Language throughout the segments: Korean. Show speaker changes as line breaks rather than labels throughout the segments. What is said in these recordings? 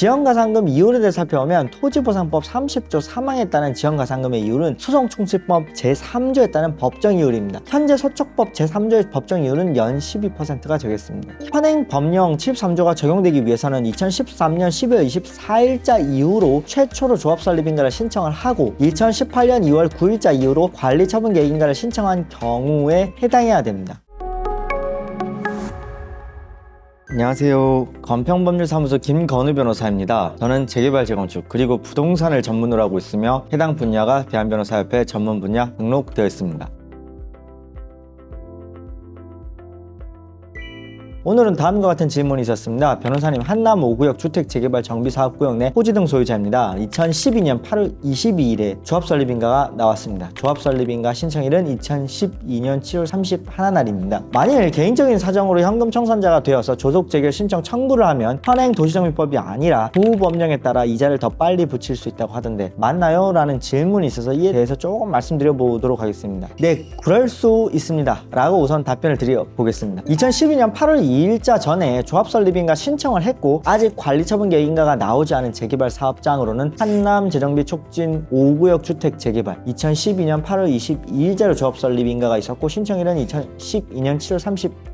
지연가산금 이율에 대해 살펴보면 토지보상법 30조 3항에 따른 지연가산금의 이율은 소송총칙법 제3조에 따른 법정이율입니다. 현재 소촉법 제3조의 법정이율은 연 12%가 되겠습니다. 현행 법령 73조가 적용되기 위해서는 2013년 12월 24일자 이후로 최초로 조합설립인가를 신청을 하고 2018년 2월 9일자 이후로 관리처분계획인가를 신청한 경우에 해당해야 됩니다. 안녕하세요. 건평법률사무소 김건우 변호사입니다. 저는 재개발, 재건축, 그리고 부동산을 전문으로 하고 있으며 해당 분야가 대한변호사협회 전문 분야 등록되어 있습니다. 오늘은 다음과 같은 질문이 있었습니다. 변호사님, 한남 5구역 주택 재개발 정비사업구역 내 토지 등 소유자입니다. 2012년 8월 22일에 조합설립인가가 나왔습니다. 조합설립인가 신청일은 2012년 7월 31날입니다. 만일 개인적인 사정으로 현금 청산자가 되어서 조속재결 신청 청구를 하면 현행 도시정비법이 아니라 구법령에 따라 이자를 더 빨리 붙일 수 있다고 하던데 맞나요? 라는 질문이 있어서 이에 대해서 조금 말씀드려 보도록 하겠습니다. 네, 그럴 수 있습니다 라고 우선 답변을 드려 보겠습니다. 2012년 8월 2일자 전에 조합설립인가 신청을 했고 아직 관리처분계획인가가 나오지 않은 재개발 사업장으로는 한남재정비 촉진 5구역 주택 재개발 2012년 8월 22일자로 조합설립인가가 있었고 신청일은 2012년 7월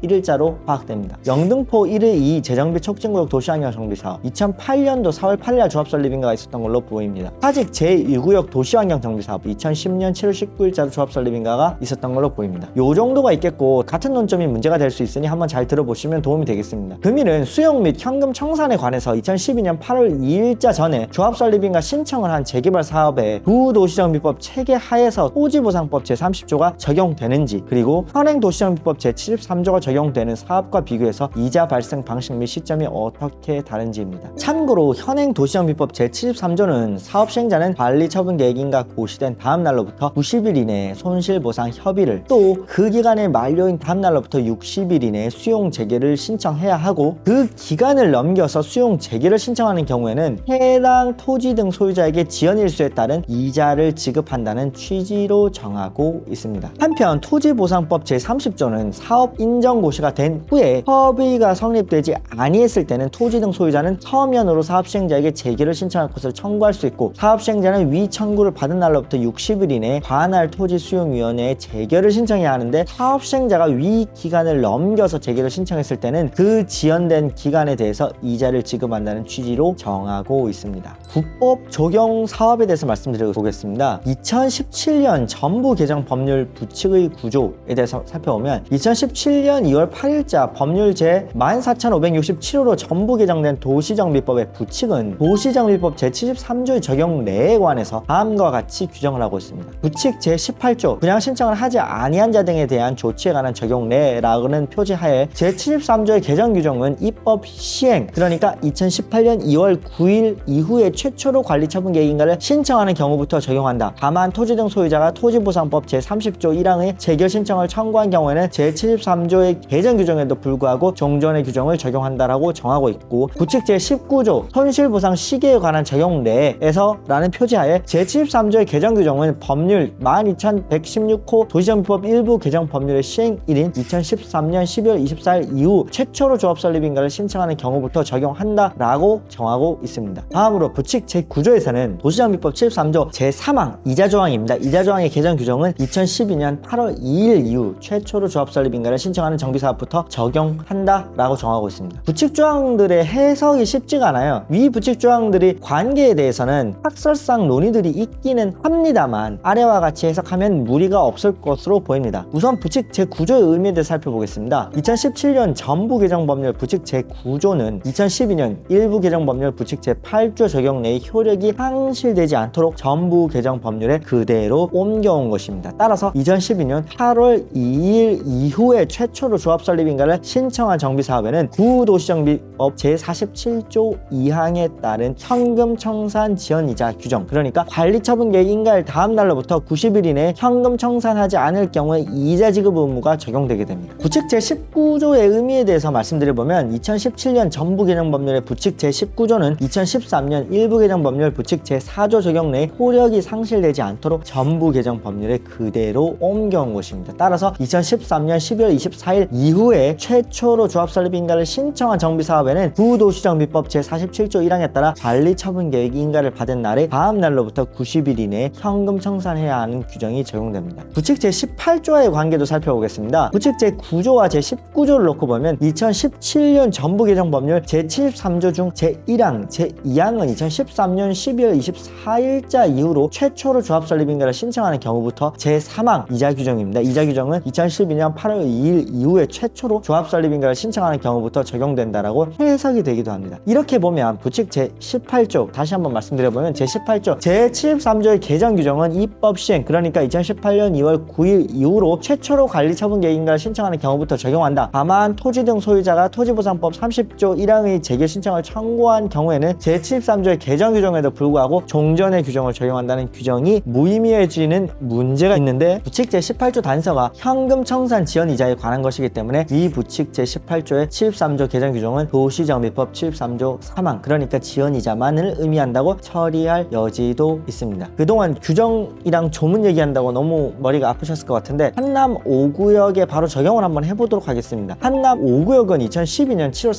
31일자로 파악됩니다. 영등포 1의2 재정비 촉진구역 도시환경 정비사업 2008년도 4월 8일 조합설립인가가 있었던 걸로 보입니다. 아직 제1구역 도시환경 정비사업 2010년 7월 19일자로 조합설립인가가 있었던 걸로 보입니다. 요 정도가 있겠고 같은 논점이 문제가 될 수 있으니 한번 잘 들어보시면 도움이 되겠습니다. 금일은 수용 및 현금 청산에 관해서 2012년 8월 2일자 전에 조합설립인가 신청을 한 재개발 사업에 구도시정비법 체계 하에서 토지보상법 제30조가 적용되는지 그리고 현행 도시정비법 제73조가 적용되는 사업과 비교해서 이자 발생 방식 및 시점이 어떻게 다른지입니다. 참고로 현행 도시정비법 제73조는 사업 시행자는 관리처분계획인가 고시된 다음 날로부터 90일 이내에 손실보상 협의를 또 그 기간의 만료인 다음 날로부터 60일 이내에 수용 재개를 신청해야 하고 그 기간을 넘겨서 수용 재개를 신청하는 경우에는 해당 토지 등 소유자에게 지연일수에 따른 이자를 지급한다는 취지로 정하고 있습니다. 한편 토지보상법 제30조는 사업 인정 고시가 된 후에 협의가 성립되지 아니했을 때는 토지 등 소유자는 서면으로 사업 시행자에게 재개를 신청할 것을 청구할 수 있고 사업 시행자는 위 청구를 받은 날로부터 60일 이내에 관할 토지수용위원회에 재개를 신청해야 하는데 사업 시행자가 위 기간을 넘겨서 재개를 신청했을 때는 그 지연된 기간에 대해서 이자를 지급한다는 취지로 정하고 있습니다. 국법 적용 사업에 대해서 말씀드려 보겠습니다. 2017년 전부 개정 법률 부칙의 구조에 대해서 살펴보면 2017년 2월 8일자 법률 제 14,567호로 전부 개정된 도시정비법의 부칙은 도시정비법 제73조의 적용 내에 관해서 다음과 같이 규정을 하고 있습니다. 부칙 제18조 분양 신청을 하지 아니한 자 등에 대한 조치에 관한 적용 내라는 표지 하에 제73조의 개정 규정은 입법 시행 그러니까 2018년 2월 9일 이후에 최초로 관리처분계획인가를 신청하는 경우부터 적용한다. 다만 토지 등 소유자가 토지보상법 제30조 1항의 재결 신청을 청구한 경우에는 제73조의 개정 규정에도 불구하고 종전의 규정을 적용한다라고 정하고 있고 부칙 제19조 손실보상 시기에 관한 적용 내에서 라는 표지하에 제73조의 개정 규정은 법률 12,116호 도시정비법 일부 개정 법률의 시행일인 2013년 12월 24일 이후 최초로 조합설립인가를 신청하는 경우부터 적용한다라고 정하고 있습니다. 다음으로 부칙 제9조에서는 도시정비법 73조 제3항 이자조항입니다. 이자조항의 개정 규정은 2012년 8월 2일 이후 최초로 조합설립인가를 신청하는 정비사업부터 적용한다라고 정하고 있습니다. 부칙조항들의 해석이 쉽지가 않아요. 위 부칙조항들이 관계에 대해서는 학설상 논의들이 있기는 합니다만 아래와 같이 해석하면 무리가 없을 것으로 보입니다. 우선 부칙 제9조의 의미에 대해 살펴보겠습니다. 2017년 전부 개정 법률 부칙 제9조는 2012년 일부 개정 법률 부칙 제8조 적용 내의 효력이 상실되지 않도록 전부 개정 법률에 그대로 옮겨온 것입니다. 따라서 2012년 8월 2일 이후에 최초로 조합설립인가를 신청한 정비사업에는 구도시정비법 제47조 2항에 따른 현금 청산 지연이자 규정 그러니까 관리처분계획 인가일 다음 날로부터 90일 이내에 현금 청산하지 않을 경우에 이자 지급 의무가 적용되게 됩니다. 부칙 제19조의 의미에 대해서 말씀드려보면 2017년 정부개정법률의 부칙 제19조는 2013년 일부개정법률 부칙 제4조 적용 내에 효력이 상실되지 않도록 전부개정법률에 그대로 옮겨온 것입니다. 따라서 2013년 12월 24일 이후에 최초로 조합설립인가를 신청한 정비사업에는 구도시정비법 제47조 1항에 따라 관리처분계획 인가를 받은 날의 다음 날로부터 90일 이내에 현금 청산해야 하는 규정이 적용됩니다. 부칙 제18조와의 관계도 살펴보겠습니다. 부칙 제9조와 제19조를 놓고 보면 2017년 정부개정법률 제73조 중 제1항, 제2항은 2013년 12월 24일자 이후로 최초로 조합설립인가를 신청하는 경우부터 제3항 이자 규정입니다. 이자 규정은 2012년 8월 2일 이후에 최초로 조합설립인가를 신청하는 경우부터 적용된다라고 해석이 되기도 합니다. 이렇게 보면 부칙 제18조 다시 한번 말씀드려보면 제18조 제73조의 개정 규정은 입법 시행, 그러니까 2018년 2월 9일 이후로 최초로 관리처분계획인가를 신청하는 경우부터 적용한다. 다만 토지 등 소유자가 토지보상법 30조 1항의 재개 신청을 청구한 경우에는 제73조의 개정 규정에도 불구하고 종전의 규정을 적용한다는 규정이 무의미해지는 문제가 있는데, 부칙 제18조 단서가 현금 청산 지연 이자에 관한 것이기 때문에 이 부칙 제18조의 73조 개정 규정은 도시정비법 73조 3항, 그러니까 지연 이자만을 의미한다고 처리할 여지도 있습니다. 그동안 규정이랑 조문 얘기한다고 너무 머리가 아프셨을 것 같은데 한남 5구역에 바로 적용을 한번 해보도록 하겠습니다. 한남 5구역은 2012년 7월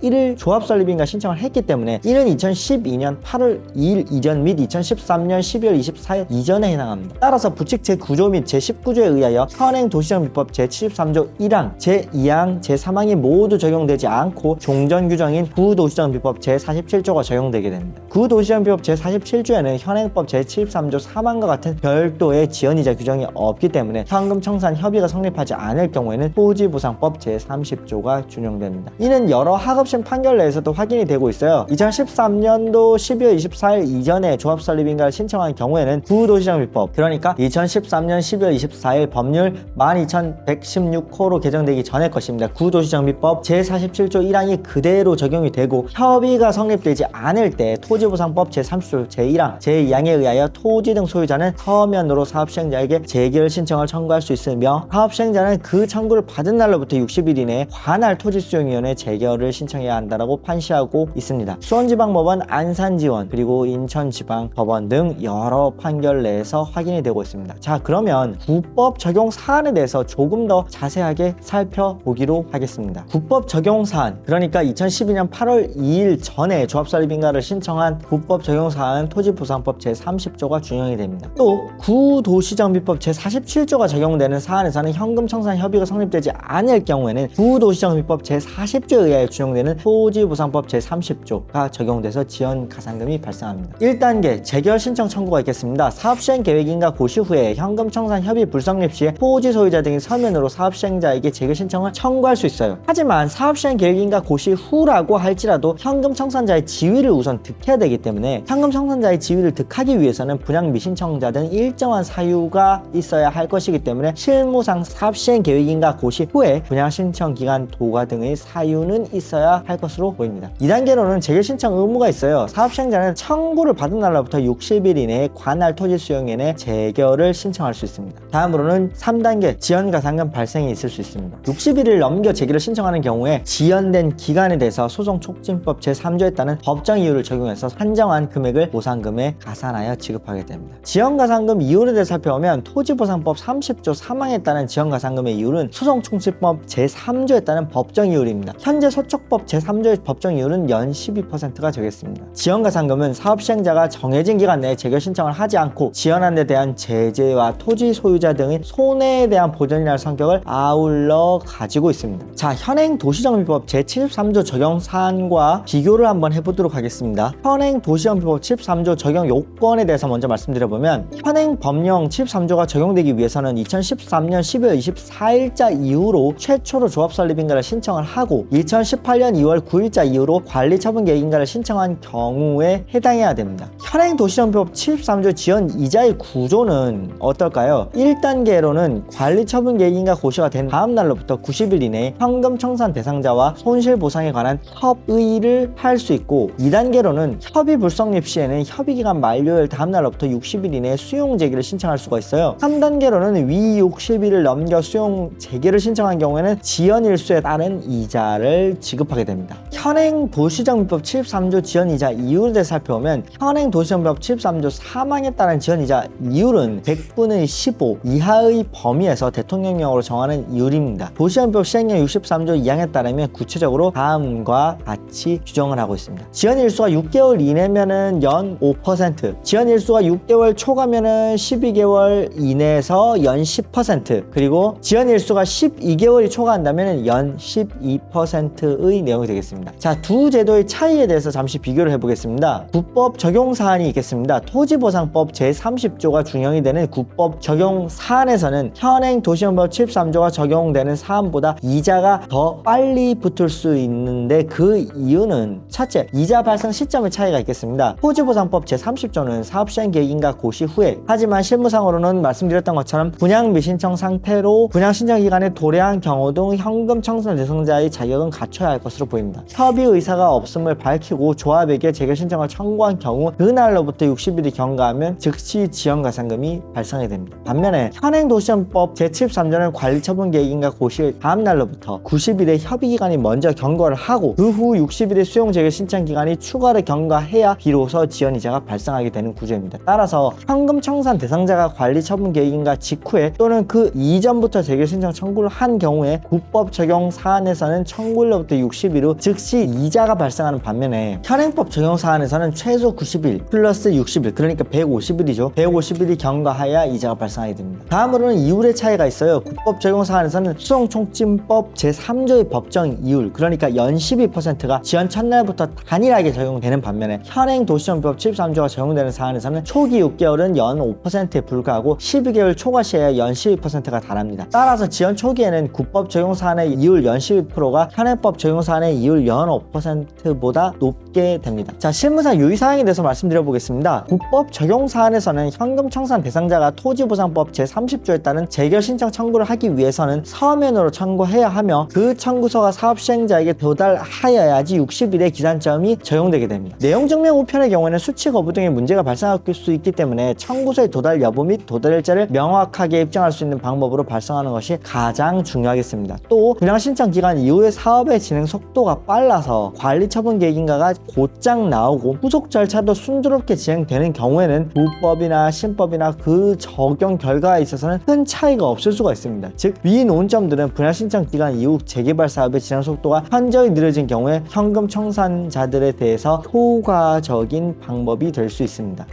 31일 조합설립인가 신청을 했기 때문에 이는 2012년 8월 2일 이전 및 2013년 12월 24일 이전에 해당합니다. 따라서 부칙 제9조 및 제19조에 의하여 현행 도시정비법 제73조 1항, 제2항, 제3항이 모두 적용되지 않고 종전 규정인 구도시정비법 제47조가 적용되게 됩니다. 구도시정비법 제47조에는 현행법 제73조 3항과 같은 별도의 지연이자 규정이 없기 때문에 현금 청산 협의가 성립하지 않을 경우에는 토지보상법 제30조가 준용됩니다. 이는 여러 하급심 판결 내에서도 확인이 되고 있어요. 2013년도 12월 24일 이전에 조합설립인가를 신청한 경우에는 구도시정비법, 그러니까 2013년 12월 24일 법률 12116호로 개정되기 전의 것입니다. 구도시정비법 제47조 1항이 그대로 적용이 되고 협의가 성립되지 않을 때 토지보상법 제30조 제1항, 제2항에 의하여 토지 등 소유자는 서면으로 사업시행자에게 재결 신청을 청구할 수 있으며 사업시행자는 그 청구를 받은 날로부터 60일 이내에 관할 토지수용위원회 재결을 신청해야 한다라고 판시하고 있습니다. 수원지방법원, 안산지원, 그리고 인천지방법원 등 여러 판결 내에서 확인이 되고 있습니다. 자, 그러면 국법 적용 사안에 대해서 조금 더 자세하게 살펴보기로 하겠습니다. 국법 적용 사안, 그러니까 2012년 8월 2일 전에 조합설립인가를 신청한 국법 적용 사안 토지보상법 제30조가 준용이 됩니다. 또 구도시정비법 제47조가 적용되는 사안에서는 현금 청산 협의가 성립되지 않을 경우에는 구도시정비법 제40조에 의하여 준용되는 토지보상법 제30조가 적용돼서 지연 가산금이 발생합니다. 1단계 재결 신청 청구가 있겠습니다. 사업시행 계획인가 고시 후에 현금 청산 협의 불성립 시에 토지 소유자 등이 서면으로 사업시행자에게 재결 신청을 청구할 수 있어요. 하지만 사업시행 계획인가 고시 후라고 할지라도 현금 청산자의 지위를 우선 득해야 되기 때문에 현금 청산자의 지위를 득하기 위해서는 분양 미신청자 등 일정한 사유가 있어야 할 것이기 때문에 실무상 사업시행 계획인가 고시 후에 분양 신청 기간 도과 등의 사유는 있어야 할 것으로 보입니다. 2단계로는 재결 신청 의무가 있어요. 사업시행자는 청구를 받은 날로부터 60일 이내에 관할 토지수용위원회에 재결을 신청할 수 있습니다. 다음으로는 3단계 지연가산금 발생이 있을 수 있습니다. 60일을 넘겨 재결을 신청하는 경우에 지연된 기간에 대해서 소송촉진법 제3조에 따른 법정 이유를 적용해서 산정한 금액을 보상금에 가산하여 지급하게 됩니다. 지연가산금 이율에 대해 살펴보면 토지보상법 30조 3항에 따른 지연가산금의 이율은 소송촉진법 제3조에 따른 법정 이율입니다. 현재 소촉법 제3조의 법정 이율은 연 12%가 적겠습니다. 지연가산금은 사업시행자가 정해진 기간 내에 재결 신청을 하지 않고 지연한 데 대한 제재와 토지 소유자 등의 손해에 대한 보전이라는 성격을 아울러 가지고 있습니다. 자, 현행 도시정비법 제73조 적용 사안과 비교를 한번 해보도록 하겠습니다. 현행 도시정비법 73조 적용 요건에 대해서 먼저 말씀드려보면 현행 법령 73조가 적용되기 위해서는 2013년 12월 24일자 이후로 최초로 조합설립인가를 신청을 하고 2018년 2월 9일자 이후로 관리처분계획인가를 신청한 경우에 해당해야 됩니다. 현행도시정비법 73조 지연이자의 구조는 어떨까요? 1단계로는 관리처분계획인가 고시가 된 다음 날로부터 90일 이내에 현금 청산 대상자와 손실보상에 관한 협의를 할 수 있고, 2단계로는 협의 불성립 시에는 협의기간 만료일 다음 날로부터 60일 이내에 수용 재개를 신청할 수가 있어요. 3단계로는 위 60일을 넘겨 수용 재개를 신청한 경우에는 지연일수에 따른 이자를 지급하게 됩니다. 현행도시정비법 73조 지연이자 이율에 대해 살펴보면, 현행도시정비법 73조 사망에 따른 지연이자 이율은 100분의 15 이하의 범위에서 대통령령으로 정하는 이율입니다. 도시정비법 시행령 63조 2항에 따르면 구체적으로 다음과 같이 규정을 하고 있습니다. 지연일수가 6개월 이내면은 연 5%, 지연일수가 6개월 초과면은 12개월 이내에서 연 10%, 그리고 지연일수가 12개월이 초과한다면 연 12%의 내용이 되겠습니다. 자, 두 제도의 차이에 대해서 잠시 비교를 해보겠습니다. 국법 적용 사안이 있겠습니다. 토지보상법 제30조가 준용이 되는 국법 적용 사안에서는 현행 도시정비법 73조가 적용되는 사안보다 이자가 더 빨리 붙을 수 있는데, 그 이유는 첫째, 이자 발생 시점의 차이가 있겠습니다. 토지보상법 제30조는 사업시행계획인가 고시 후에, 하지만 실무상으로는 말씀드렸던 것처럼 분양 미신청 상태로 분양 신청 기간에 도래한 경우 등 현금 청산 대상자의 자격은 갖춰야 할 것으로 보입니다. 협의 의사가 없음을 밝히고 조합에게 재결 신청을 청구한 경우 그날로부터 60일이 경과하면 즉시 지연가산금이 발생하게 됩니다. 반면에 현행도시정비법 제73조는 관리처분계획인가 고시 다음 날로부터 90일의 협의기간이 먼저 경과를 하고 그 후 60일의 수용 재결 신청 기간이 추가로 경과해야 비로소 지연이자가 발생하게 되는 구조입니다. 따라서 현금 청산 대상자가 관리처분계획인가 직후에 또는 그 이전부터 재결 신청 청구를 한 경우에 국법 적용 사안에서는 청구일로부터 60일 후 즉시 이자가 발생하는 반면에, 현행법 적용 사안에서는 최소 90일 플러스 60일, 그러니까 150일이죠. 150일이 경과하여 이자가 발생하게 됩니다. 다음으로는 이율의 차이가 있어요. 국법 적용 사안에서는 수송촉진법 제3조의 법정 이율, 그러니까 연 12%가 지연 첫날부터 단일하게 적용되는 반면에, 현행도시정비법 73조가 적용되는 사안에서는 초기 6개월은 연 5%에 불과하고 12개월 초과 시에야 연 12%가 달합니다. 따라서 지연 초기에는 국법 적용 사안의 이율 연 12%가 현행법 적용 사안의 이율 연 5%보다 높게 됩니다. 자, 실무상 유의사항에 대해서 말씀드려 보겠습니다. 국법 적용 사안에서는 현금 청산 대상자가 토지보상법 제30조에 따른 재결 신청 청구를 하기 위해서는 서면으로 청구해야 하며, 그 청구서가 사업시행자에게 도달하여야지 60일의 기산점이 적용되게 됩니다. 내용 증명 우편의 경우에는 수치 거부 등의 문제가 발생할 수 있기 때문에 청구서의 도달 여부 및 도달일자를 명확하게 입증할 수 있는 방법으로 발송하는 것이 가장 중요하겠습니다. 또 분양 신청 기간 이후에 사업의 진행 속도가 빨라서 관리처분계획인가가 곧장 나오고 후속 절차도 순조롭게 진행되는 경우에는 부법이나 신법이나 그 적용 결과에 있어서는 큰 차이가 없을 수가 있습니다. 즉, 위 논점들은 분양 신청 기간 이후 재개발 사업의 진행 속도가 현저히 느려진 경우에 현금 청산자들에 대해서 효과적인 방법이 될 수 있습니다.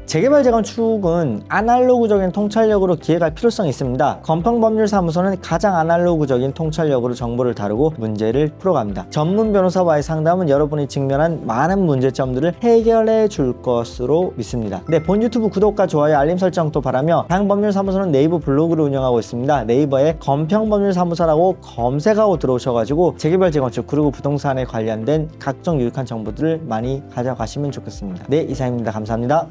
재개발 재건축은 아날로그적인 통찰력으로 기획할 필요성이 있습니다. 건평법률사무소는 가장 아날로그적인 통찰력으로 정보를 다루고 문제를 풀어갑니다. 전문 변호사와의 상담은 여러분이 직면한 많은 문제점들을 해결해 줄 것으로 믿습니다. 네, 본 유튜브 구독과 좋아요, 알림 설정도 바라며, 당법률사무소는 네이버 블로그를 운영하고 있습니다. 네이버에 건평법률사무소라고 검색하고 들어오셔가지고 재개발 재건축 그리고 부동산에 관련된 각종 유익한 정보들을 많이 가져가시면 좋겠습니다. 네, 이상입니다. 감사합니다.